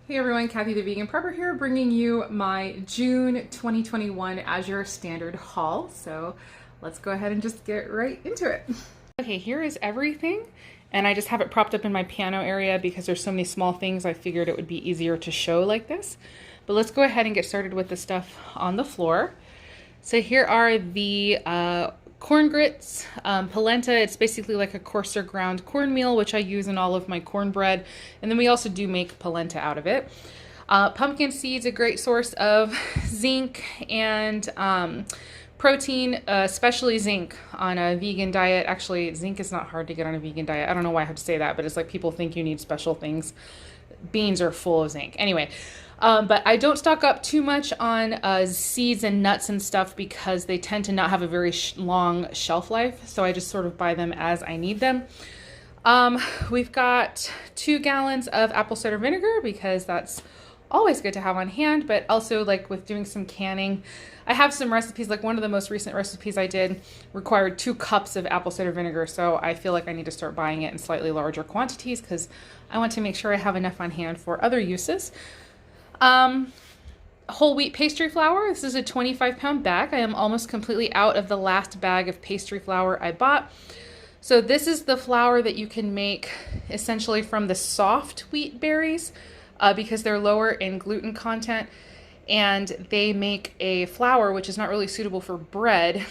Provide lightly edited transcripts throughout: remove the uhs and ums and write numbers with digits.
Hey everyone, Kathy the Vegan Prepper here, bringing you my June 2021 Azure Standard haul. So let's go ahead and just get right into it. Okay, here is everything, and I just have it propped up in my piano area because there's so many small things. I figured it would be easier to show like this. But let's go ahead and get started with the stuff on the floor. So here are the corn grits, polenta. It's basically like a coarser ground cornmeal, which I use in all of my cornbread. And then we also do make polenta out of it. Pumpkin seeds, a great source of zinc and protein, especially zinc on a vegan diet. Actually, zinc is not hard to get on a vegan diet. I don't know why I have to say that, but it's like people think you need special things. Beans are full of zinc. Anyway, but I don't stock up too much on seeds and nuts and stuff because they tend to not have a very long shelf life. So I just sort of buy them as I need them. We've got 2 gallons of apple cider vinegar because that's always good to have on hand, but also like with doing some canning, I have some recipes, like one of the most recent recipes I did required 2 cups of apple cider vinegar. So I feel like I need to start buying it in slightly larger quantities because I want to make sure I have enough on hand for other uses. Whole wheat pastry flour. This is a 25-pound bag. I am almost completely out of the last bag of pastry flour I bought. So this is the flour that you can make essentially from the soft wheat berries because they're lower in gluten content, and they make a flour which is not really suitable for bread,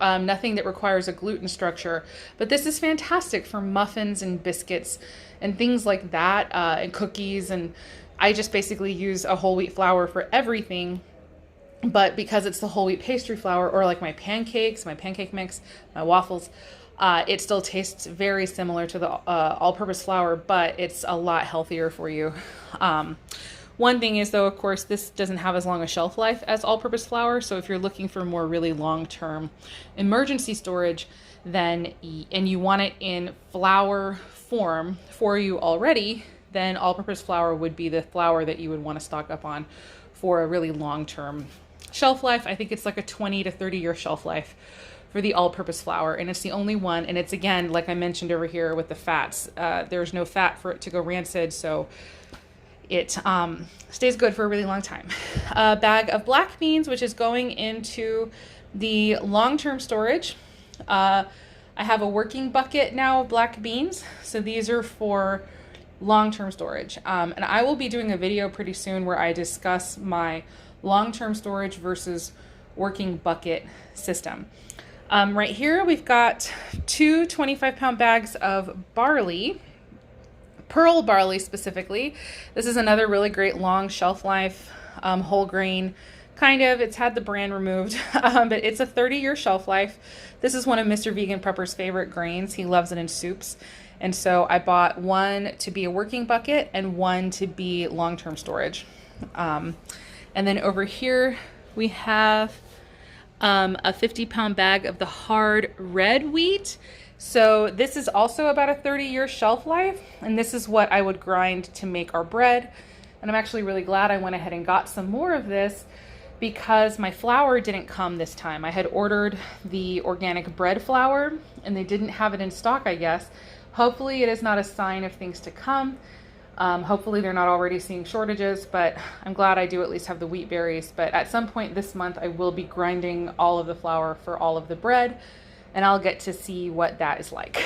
nothing that requires a gluten structure. But this is fantastic for muffins and biscuits and things like that, and cookies. And I just basically use a whole wheat flour for everything. But because it's the whole wheat pastry flour, or like my pancakes, my pancake mix, my waffles, it still tastes very similar to the all-purpose flour, but it's a lot healthier for you. One thing is, though, of course, this doesn't have as long a shelf life as all-purpose flour. So if you're looking for more really long-term emergency storage, then and you want it in flour form for you already, then all-purpose flour would be the flour that you would want to stock up on for a really long-term shelf life. I think it's like a 20 to 30-year shelf life for the all-purpose flour, and it's the only one. And it's, again, like I mentioned over here with the fats, there's no fat for it to go rancid, so it stays good for a really long time. A bag of black beans, which is going into the long-term storage. I have a working bucket now of black beans, so these are for long-term storage. And I will be doing a video pretty soon where I discuss my long-term storage versus working bucket system. Right here we've got 2 25-pound bags of barley, pearl barley specifically. This is another really great long shelf life, whole grain, kind of. It's had the brand removed, but it's a 30-year shelf life. This is one of Mr. Vegan Prepper's favorite grains. He loves it in soups. And so I bought one to be a working bucket and one to be long-term storage. And then over here we have a 50-pound bag of the hard red wheat. So this is also about a 30-year shelf life, and this is what I would grind to make our bread. And I'm actually really glad I went ahead and got some more of this because my flour didn't come this time. I had ordered the organic bread flour and they didn't have it in stock, I guess. Hopefully it is not a sign of things to come. Hopefully they're not already seeing shortages, but I'm glad I do at least have the wheat berries. But at some point this month, I will be grinding all of the flour for all of the bread, and I'll get to see what that is like.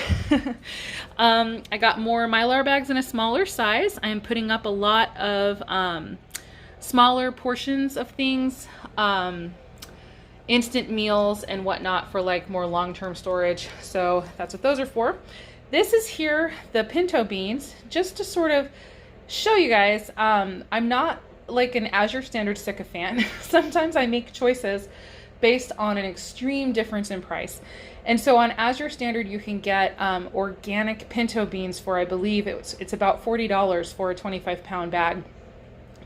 I got more Mylar bags in a smaller size. I am putting up a lot of smaller portions of things, instant meals and whatnot for like more long-term storage. So that's what those are for. This is here, the pinto beans, just to sort of show you guys. I'm not like an Azure Standard sycophant. Sometimes I make choices based on an extreme difference in price. And so on Azure Standard, you can get organic pinto beans for, I believe it's about $40 for a 25-pound bag.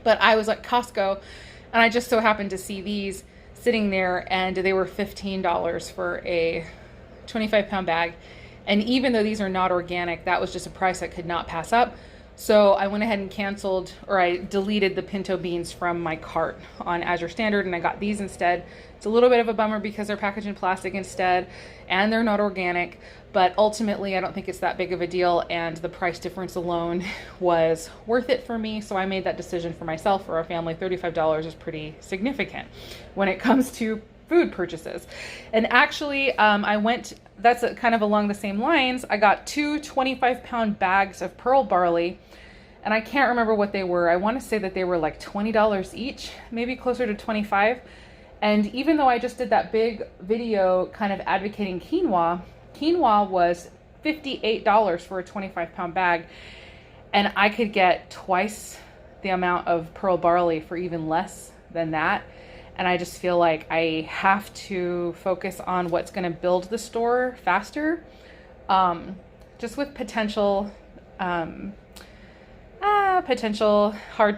But I was at Costco and I just so happened to see these sitting there, and they were $15 for a 25-pound bag. And even though these are not organic, that was just a price I could not pass up. So I went ahead and canceled, or I deleted the Pinto Beans from my cart on Azure Standard, and I got these instead. It's a little bit of a bummer because they're packaged in plastic instead, and they're not organic, but ultimately I don't think it's that big of a deal, and the price difference alone was worth it for me. So I made that decision for myself, for our family. $35 is pretty significant when it comes to food purchases. And actually, that's kind of along the same lines. I got two 25-pound bags of pearl barley, and I can't remember what they were. I want to say that they were like $20 each, maybe closer to 25. And even though I just did that big video kind of advocating quinoa was $58 for a 25-pound bag, and I could get twice the amount of pearl barley for even less than that. And I just feel like I have to focus on what's going to build the store faster, just with potential hard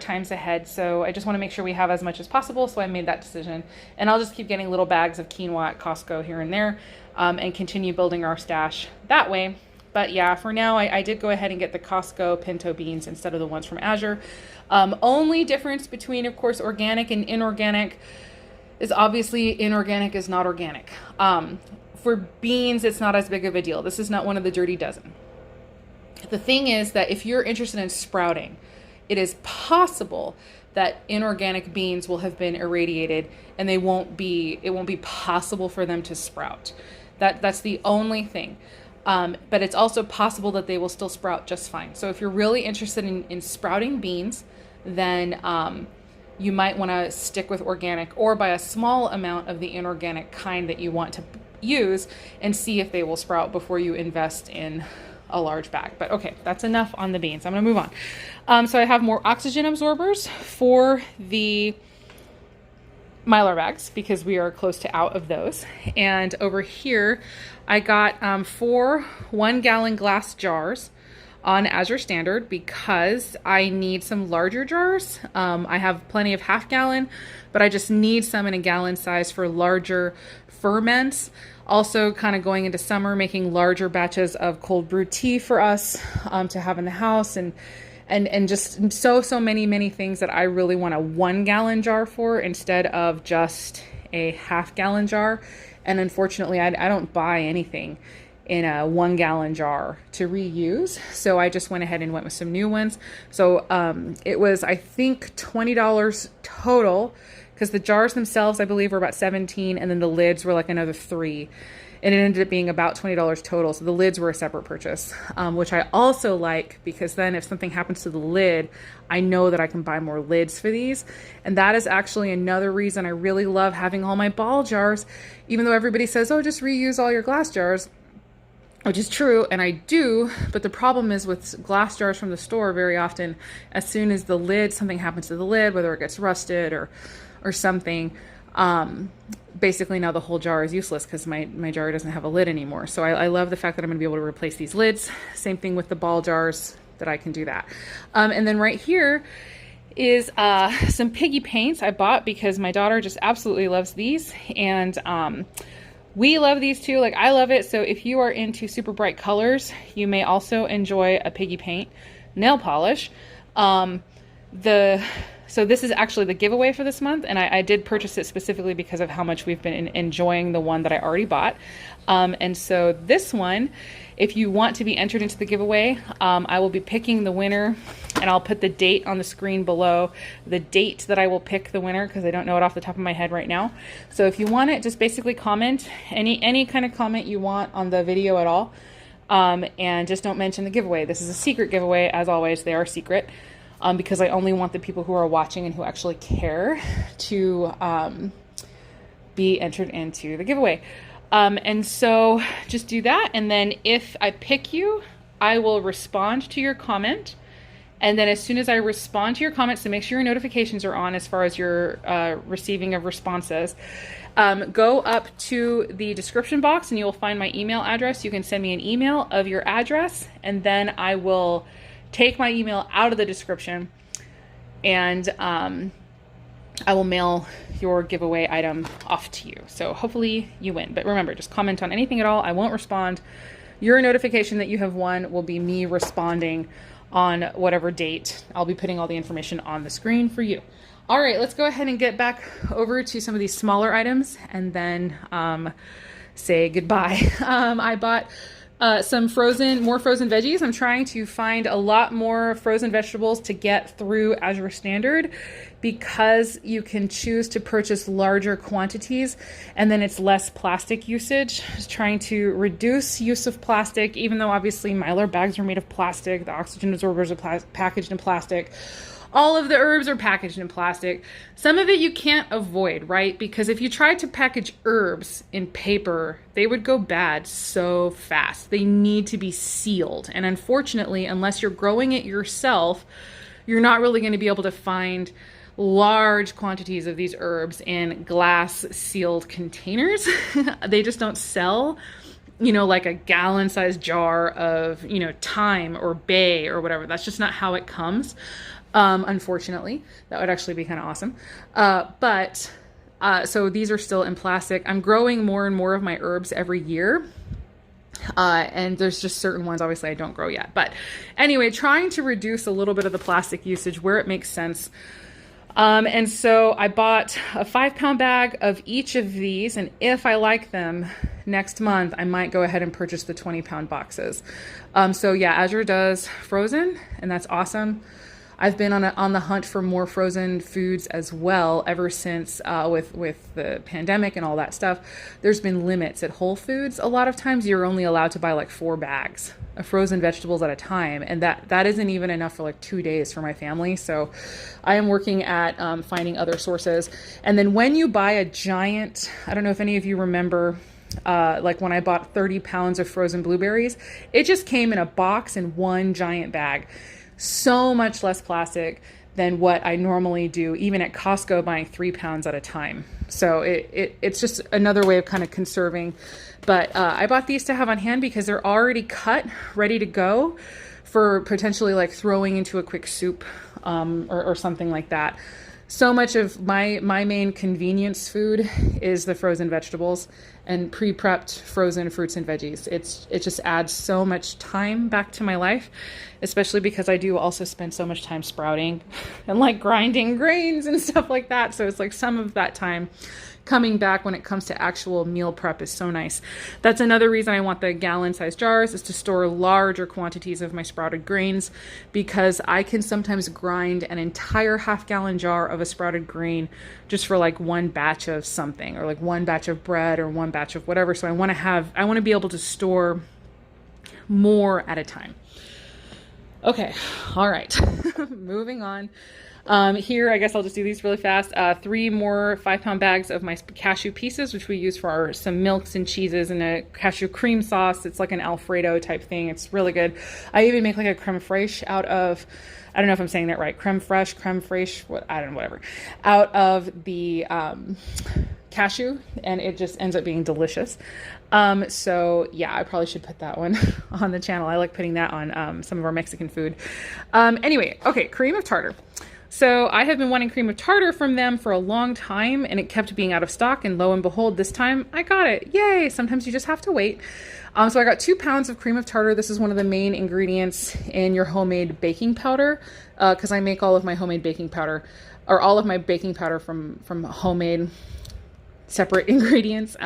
times ahead. So I just want to make sure we have as much as possible. So I made that decision, and I'll just keep getting little bags of quinoa at Costco here and there, and continue building our stash that way. But yeah, for now, I did go ahead and get the Costco Pinto Beans instead of the ones from Azure. Only difference between, of course, organic and inorganic is obviously inorganic is not organic. For beans, it's not as big of a deal. This is not one of the dirty dozen. The thing is that if you're interested in sprouting, it is possible that inorganic beans will have been irradiated and it won't be possible for them to sprout. That's the only thing. But it's also possible that they will still sprout just fine. So if you're really interested in sprouting beans, then you might want to stick with organic, or buy a small amount of the inorganic kind that you want to use and see if they will sprout before you invest in a large bag. But okay, that's enough on the beans. I'm going to move on. So I have more oxygen absorbers for the Mylar bags because we are close to out of those. And over here, I got 4 1-gallon glass jars on Azure Standard because I need some larger jars. I have plenty of half-gallon, but I just need some in a gallon size for larger ferments. Also, kind of going into summer, making larger batches of cold brew tea for us to have in the house, and just so many things that I really want a 1-gallon jar for instead of just a half-gallon jar. And unfortunately, I don't buy anything in a 1-gallon jar to reuse. So I just went ahead and went with some new ones. So it was, I think, $20 total, because the jars themselves, I believe, were about $17, and then the lids were like another $3. And it ended up being about $20 total. So the lids were a separate purchase, which I also like, because then if something happens to the lid, I know that I can buy more lids for these. And that is actually another reason I really love having all my ball jars, even though everybody says, oh, just reuse all your glass jars, which is true, and I do. But the problem is with glass jars from the store, very often, as soon as the lid, something happens to the lid, whether it gets rusted or something, basically now the whole jar is useless because my jar doesn't have a lid anymore. So I love the fact that I'm going to be able to replace these lids. Same thing with the ball jars, that I can do that. And then right here is some Piggy Paints I bought because my daughter just absolutely loves these, and we love these too. Like, I love it. So if you are into super bright colors, you may also enjoy a Piggy Paint nail polish. So this is actually the giveaway for this month, and I did purchase it specifically because of how much we've been enjoying the one that I already bought. And so this one, if you want to be entered into the giveaway, I will be picking the winner, and I'll put the date on the screen below, the date that I will pick the winner, because I don't know it off the top of my head right now. So if you want it, just basically comment any kind of comment you want on the video at all, and just don't mention the giveaway. This is a secret giveaway, as always. They are secret. Because I only want the people who are watching and who actually care to be entered into the giveaway. And so just do that. And then if I pick you, I will respond to your comment. And then as soon as I respond to your comments, so make sure your notifications are on as far as your receiving of responses, go up to the description box and you will find my email address. You can send me an email of your address, and then I will take my email out of the description, and I will mail your giveaway item off to you. So hopefully you win. But remember, just comment on anything at all. I won't respond. Your notification that you have won will be me responding on whatever date. I'll be putting all the information on the screen for you. All right, let's go ahead and get back over to some of these smaller items and then say goodbye. I bought some more frozen veggies. I'm trying to find a lot more frozen vegetables to get through Azure Standard because you can choose to purchase larger quantities and then it's less plastic usage. Just trying to reduce use of plastic, even though obviously Mylar bags are made of plastic, the oxygen absorbers are packaged in plastic. All of the herbs are packaged in plastic. Some of it you can't avoid, right? Because if you tried to package herbs in paper, they would go bad so fast. They need to be sealed. And unfortunately, unless you're growing it yourself, you're not really going to be able to find large quantities of these herbs in glass sealed containers. They just don't sell, like a gallon-sized jar of, thyme or bay or whatever. That's just not how it comes. Unfortunately, that would actually be kind of awesome. So these are still in plastic. I'm growing more and more of my herbs every year. And there's just certain ones, obviously, I don't grow yet. But anyway, trying to reduce a little bit of the plastic usage where it makes sense. And so I bought a 5-pound bag of each of these. And if I like them next month, I might go ahead and purchase the 20-pound boxes. So yeah, Azure does frozen, and that's awesome. I've been on the hunt for more frozen foods as well ever since with the pandemic and all that stuff. There's been limits at Whole Foods. A lot of times you're only allowed to buy like 4 bags of frozen vegetables at a time, and that isn't even enough for like 2 days for my family. So I am working at finding other sources. And then when you buy a giant, I don't know if any of you remember, like when I bought 30 pounds of frozen blueberries, it just came in a box in one giant bag. So much less plastic than what I normally do, even at Costco, buying 3 pounds at a time. So it's just another way of kind of conserving. But I bought these to have on hand because they're already cut, ready to go for potentially like throwing into a quick soup or something like that. So much of my main convenience food is the frozen vegetables and pre-prepped frozen fruits and veggies. It just adds so much time back to my life, especially because I do also spend so much time sprouting and like grinding grains and stuff like that. So it's like some of that time coming back when it comes to actual meal prep is so nice. That's another reason I want the gallon-sized jars, is to store larger quantities of my sprouted grains, because I can sometimes grind an entire half-gallon jar of a sprouted grain just for like one batch of something, or like one batch of bread or one batch of whatever. So I want to be able to store more at a time. Okay, all right, moving on. Here, I guess I'll just do these really fast. 3 more 5-pound bags of my cashew pieces, which we use for some milks and cheeses, and a cashew cream sauce. It's like an Alfredo type thing. It's really good. I even make like a creme fraiche out of, I don't know if I'm saying that right, creme fraiche, whatever, out of the cashew, and it just ends up being delicious. So yeah, I probably should put that one on the channel. I like putting that on some of our Mexican food. Anyway, okay, cream of tartar. So I have been wanting cream of tartar from them for a long time, and it kept being out of stock, and lo and behold, this time I got it. Yay! Sometimes you just have to wait. So I got 2 pounds of cream of tartar. This is one of the main ingredients in your homemade baking powder, because I make all of my homemade baking powder, or all of my baking powder from homemade separate ingredients.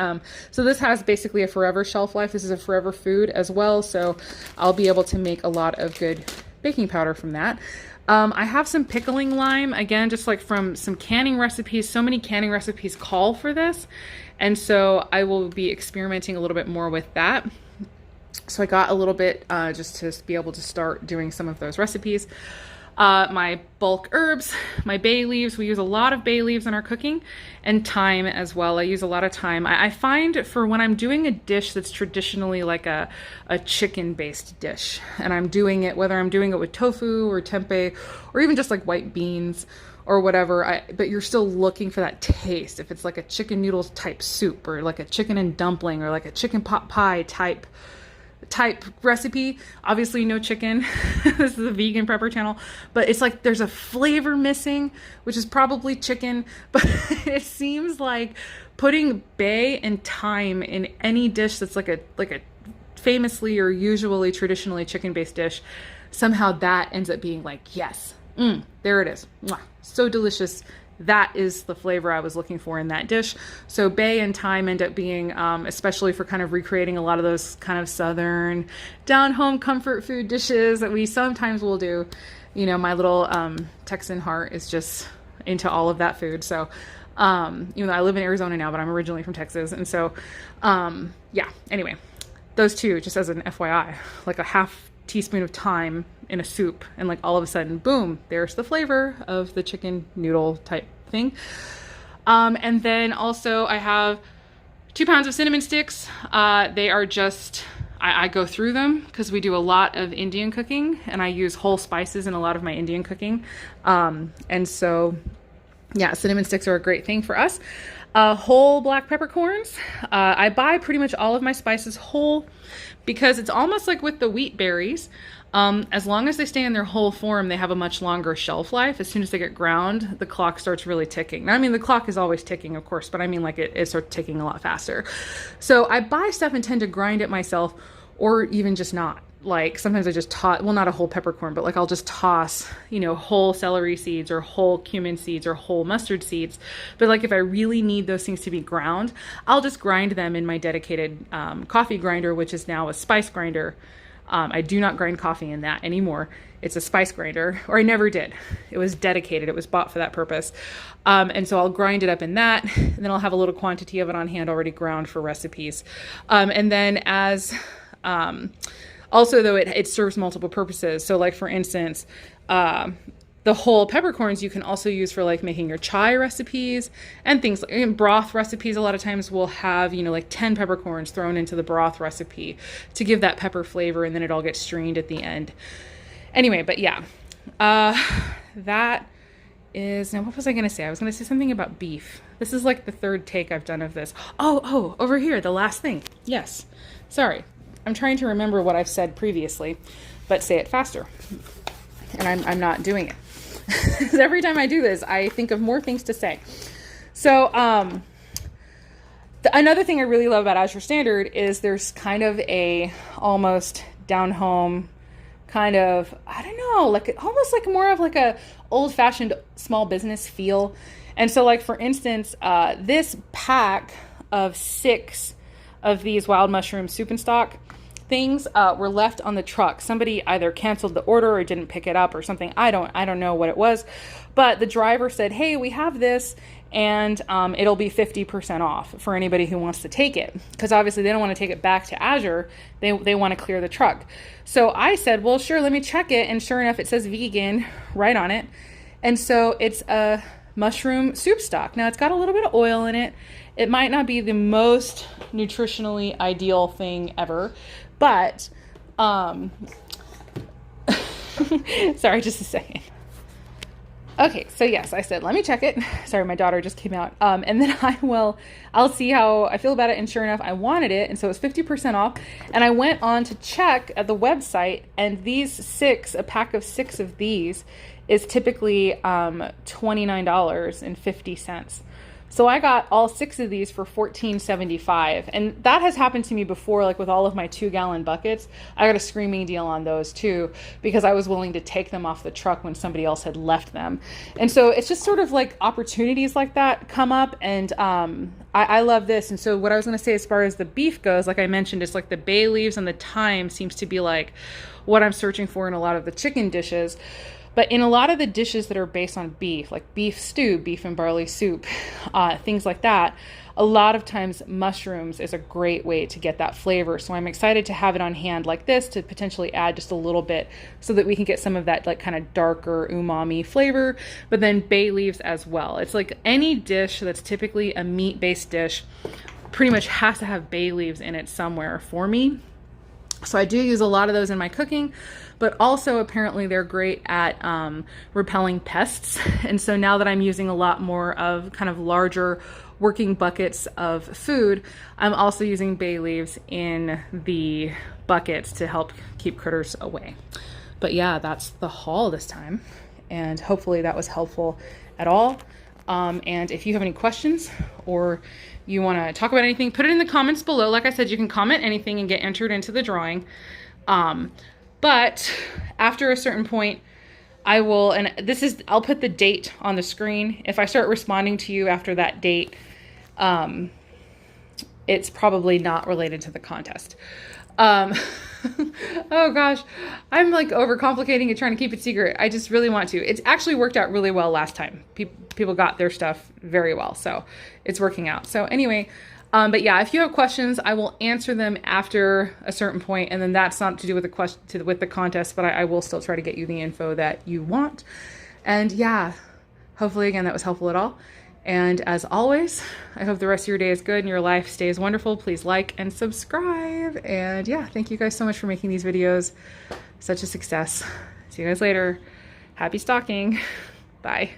So this has basically a forever shelf life. This is a forever food as well, so I'll be able to make a lot of good baking powder from that. I have some pickling lime, again, just like from some canning recipes. So many canning recipes call for this, and so I will be experimenting a little bit more with that. So I got a little bit just to be able to start doing some of those recipes. My bulk herbs, my bay leaves. We use a lot of bay leaves in our cooking, and thyme as well. I use a lot of thyme. I find for when I'm doing a dish that's traditionally like a chicken-based dish, and I'm doing it, whether I'm doing it with tofu or tempeh, or even just like white beans or whatever, but you're still looking for that taste. If it's like a chicken noodles type soup, or like a chicken and dumpling, or like a chicken pot pie type recipe, obviously no chicken. This is a vegan prepper channel, but it's like there's a flavor missing, which is probably chicken, but it seems like putting bay and thyme in any dish that's like a famously or usually traditionally chicken-based dish somehow that ends up being like, yes, there it is. Mwah. So delicious. That is the flavor I was looking for in that dish. So bay and thyme end up being, especially for kind of recreating a lot of those kind of Southern down-home comfort food dishes that we sometimes will do. You know, my little Texan heart is just into all of that food. So even though I live in Arizona now, but I'm originally from Texas. And so, yeah, anyway, those two, just as an FYI, like a half teaspoon of thyme in a soup, and like all of a sudden, boom, there's the flavor of the chicken noodle type thing. And then also I have 2 pounds of cinnamon sticks. They are just, I go through them because we do a lot of Indian cooking and I use whole spices in a lot of my Indian cooking. And so yeah, cinnamon sticks are a great thing for us. Whole black peppercorns. I buy pretty much all of my spices whole because it's almost like with the wheat berries. As long as they stay in their whole form, they have a much longer shelf life. As soon as they get ground, the clock starts really ticking. Now, I mean, the clock is always ticking, of course, but I mean like it starts ticking a lot faster. So I buy stuff and tend to grind it myself, or even just not. Like sometimes I just toss, well, not a whole peppercorn, but like I'll just toss, you know, whole celery seeds or whole cumin seeds or whole mustard seeds. But like if I really need those things to be ground, I'll just grind them in my dedicated coffee grinder, which is now a spice grinder. I do not grind coffee in that anymore. It's a spice grinder, or I never did. It was dedicated. It was bought for that purpose. And so I'll grind it up in that, and then I'll have a little quantity of it on hand already ground for recipes. And then as... also, though, it serves multiple purposes. So like, for instance, the whole peppercorns you can also use for like making your chai recipes and things like broth recipes. A lot of times we'll have, you know, like 10 peppercorns thrown into the broth recipe to give that pepper flavor, and then it all gets strained at the end. Anyway, but yeah, that is, now what was I going to say? I was going to say something about beef. This is like the 3rd take I've done of this. Oh, over here, the last thing. Yes. Sorry. I'm trying to remember what I've said previously, but say it faster. And I'm not doing it. Every time I do this, I think of more things to say. So another thing I really love about Azure Standard is there's kind of a almost down home kind of, I don't know, like almost like more of like a old fashioned small business feel. And so like, for instance, this pack of 6 of these wild mushroom soup and stock things were left on the truck. Somebody either canceled the order or didn't pick it up or something. I don't know what it was, but the driver said, hey, we have this, and it'll be 50% off for anybody who wants to take it, because obviously they don't want to take it back to Azure. They want to clear the truck. So I said, well, sure, let me check it. And sure enough, it says vegan right on it. And so it's a mushroom soup stock. Now, it's got a little bit of oil in it. It might not be the most nutritionally ideal thing ever, but, sorry, just a second. Okay, so yes, I said, let me check it. Sorry, my daughter just came out. And then I'll see how I feel about it. And sure enough, I wanted it. And so it was 50% off. And I went on to check at the website, and a pack of 6 of these is typically $29.50. So I got all 6 of these for $14.75. And that has happened to me before, like with all of my 2-gallon buckets. I got a screaming deal on those too, because I was willing to take them off the truck when somebody else had left them. And so it's just sort of like opportunities like that come up. And I love this. And so what I was going to say as far as the beef goes, like I mentioned, it's like the bay leaves and the thyme seems to be like what I'm searching for in a lot of the chicken dishes. But in a lot of the dishes that are based on beef, like beef stew, beef and barley soup, things like that, a lot of times mushrooms is a great way to get that flavor. So I'm excited to have it on hand like this to potentially add just a little bit so that we can get some of that like kind of darker umami flavor, but then bay leaves as well. It's like any dish that's typically a meat-based dish pretty much has to have bay leaves in it somewhere for me. So I do use a lot of those in my cooking, but also apparently they're great at repelling pests. And so now that I'm using a lot more of kind of larger working buckets of food, I'm also using bay leaves in the buckets to help keep critters away. But yeah, that's the haul this time. And hopefully that was helpful at all. And if you have any questions or you want to talk about anything, put it in the comments below. Like I said, you can comment anything and get entered into the drawing. But after a certain point, I will, and I'll put the date on the screen. If I start responding to you after that date, it's probably not related to the contest. Oh gosh, I'm like overcomplicating it, trying to keep it secret. I just really want to. It's actually worked out really well last time. People got their stuff very well, so it's working out. So anyway, but yeah, if you have questions, I will answer them after a certain point, and then that's not to do with the contest, but I will still try to get you the info that you want. And yeah, hopefully again that was helpful at all. And as always, I hope the rest of your day is good and your life stays wonderful. Please like and subscribe. And yeah, thank you guys so much for making these videos such a success. See you guys later. Happy stocking. Bye.